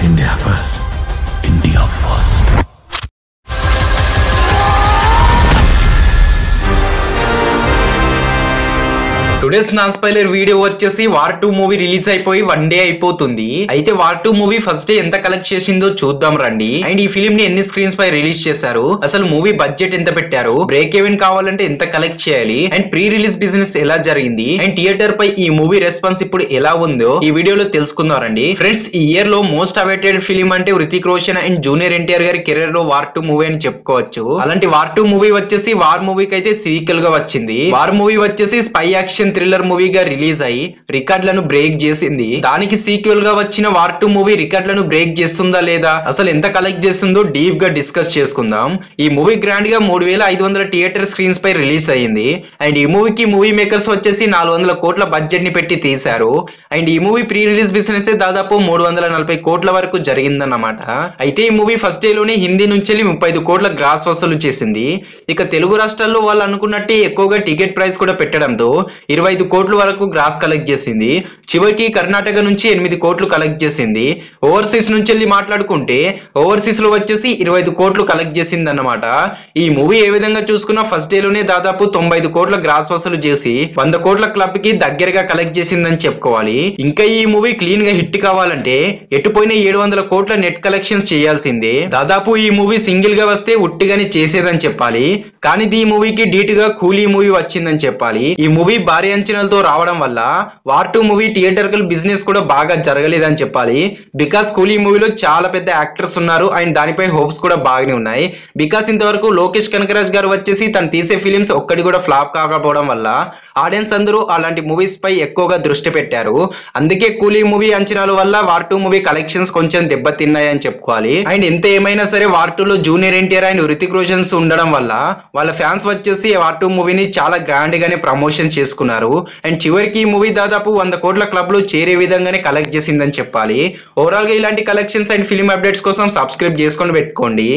India first. India first. Today's non spoiler video వచ్చేసి war 2 movie release అయిపోయి 1 day అయిపోతుంది. అయితే వార్ 2 మూవీ ఫస్ట్ డే ఎంత collect చేసిందో చూద్దాం రండి. అండ్ ఈ ఫిలిం ని ఎన్ని స్క్రీన్స్ పై రిలీజ్ చేశారు, అసలు మూవీ బడ్జెట్ ఎంత పెట్టారు, బ్రేక్ ఈవెన్ కావాలంటే ఎంత కలెక్ట్ చేయాలి, అండ్ ప్రీ రిలీజ్ బిజినెస్ ఎలా జరిగింది, అండ్ థియేటర్ పై ఈ మూవీ రెస్పాన్స్ ఇప్పుడు ఎలా ఉందో ఈ వీడియోలో తెలుసుకుందాం రండి. ఫ్రెండ్స్, ఈ ఇయర్ లో మోస్ట్ అవైటెడ్ ఫిలిం అంటే హృతిక్ రోషన్ అండ్ జూనియర్ ఎన్టీఆర్ గారి కెరీర్ లో వార్ 2 మూవీ అని చెప్పుకోవచ్చు. అలాంటి వార్ 2 మూవీ వచ్చేసి వార్ మూవీకి అయితే సీక్వెల్ గా వచ్చింది. వార్ మూవీ వచ్చేసి స్పై యాక్షన్ థ్రిల్లర్ మూవీగా రిలీజ్ అయ్యి రికార్డులను బ్రేక్ చేసింది. దానికి సీక్వెల్ గా వచ్చిన వార్ 2 మూవీ రికార్డులను బ్రేక్ చేస్తుందా లేదా, అసలు ఎంత కలెక్ట్ చేస్తుందో డీప్ గా డిస్కస్ చేసుకుందాం. ఈ మూవీ గ్రాండ్ గా 3500 థియేటర్ స్క్రీన్స్ పై రిలీజ్ అయ్యింది. అండ్ ఈ మూవీకి మూవీ మేకర్స్ వచ్చేసి 400 కోట్ల బడ్జెట్ ని పెట్టి తీశారు. అండ్ ఈ మూవీ ప్రీ రిలీజ్ బిజినెస్ దాదాపు 340 కోట్ల వరకు జరిగిందన్నమాట. అయితే ఈ మూవీ ఫస్ట్ డే లోనే హిందీ నుంచి 35 కోట్ల గ్రాస్ వసూలు చేసింది. ఇక తెలుగు రాష్ట్రాల్లో వాళ్ళు అనుకున్నట్టే ఎక్కువగా టికెట్ ప్రైస్ కూడా పెట్టడంతో 25 కోట్ల వరకు గ్రాస్ కలెక్ట్ చేసింది. చివరికి కర్ణాటక నుంచి 8 కోట్లు కలెక్ట్ చేసింది. ఓవర్సీస్ నుంచి వెళ్ళి మాట్లాడుకుంటే ఓవర్సీస్ లో వచ్చేసి 25 కోట్లు కలెక్ట్ చేసింది అన్నమాట. ఈ మూవీ ఏ విధంగా చూసుకున్నా ఫస్ట్ డే లోనే దాదాపు 95 కోట్ల గ్రాస్ వసూలు చేసి 100 కోట్ల క్లబ్ కి దగ్గరగా కలెక్ట్ చేసిందని చెప్పుకోవాలి. ఇంకా ఈ మూవీ క్లీన్ గా హిట్ కావాలంటే ఎటుపోయిన 700 కోట్ల నెట్ కలెక్షన్స్ చేయాల్సిందే. దాదాపు ఈ మూవీ సింగిల్ గా వస్తే ఉట్టిగానే చేసేదని చెప్పాలి. కానీ ఈ మూవీకి డీట్ గా కూలీ మూవీ వచ్చిందని చెప్పాలి. ఈ మూవీ భారీ అంచనాలతో రావడం వల్ల వార్ 2 మూవీ థియేటర్కల్ బిజినెస్ కూడా బాగా జరగలేదని చెప్పాలి. బికాస్ కూలీ మూవీలో చాలా పెద్ద యాక్టర్స్ ఉన్నారు అండ్ దానిపై హోప్స్ కూడా బాగానే ఉన్నాయి. బికాస్ ఇంతవరకు లోకేష్ కనకరాజ్ గారు వచ్చేసి తను తీసే ఫిలిమ్స్ ఒక్కటి కూడా ఫ్లాప్ కాకపోవడం వల్ల ఆడియన్స్ అందరూ అలాంటి మూవీస్ పై ఎక్కువగా దృష్టి పెట్టారు. అందుకే కూలీ మూవీ అంచనాల వల్ల వార్ 2 మూవీ కలెక్షన్స్ కొంచెం దెబ్బతిన్నాయని చెప్పుకోవాలి. అండ్ ఎంత ఏమైనా సరే వార్ 2 లో జూనియర్ ఎన్టీఆర్ అండ్ హృతిక్ రోషన్స్ ఉండడం వల్ల వాళ్ళ ఫ్యాన్స్ వచ్చేసి వార్ 2 మూవీని చాలా గ్రాండ్ గానే ప్రమోషన్ చేసుకున్నారు. అండ్ చివరికి ఈ మూవీ దాదాపు 100 కోట్ల క్లబ్ లో చేరే విధంగానే కలెక్ట్ చేసిందని చెప్పాలి. ఓవరాల్ గా ఇలాంటి కలెక్షన్స్ అండ్ ఫిల్మ్ అప్డేట్స్ కోసం సబ్స్క్రైబ్ చేసుకొని పెట్టుకోండి.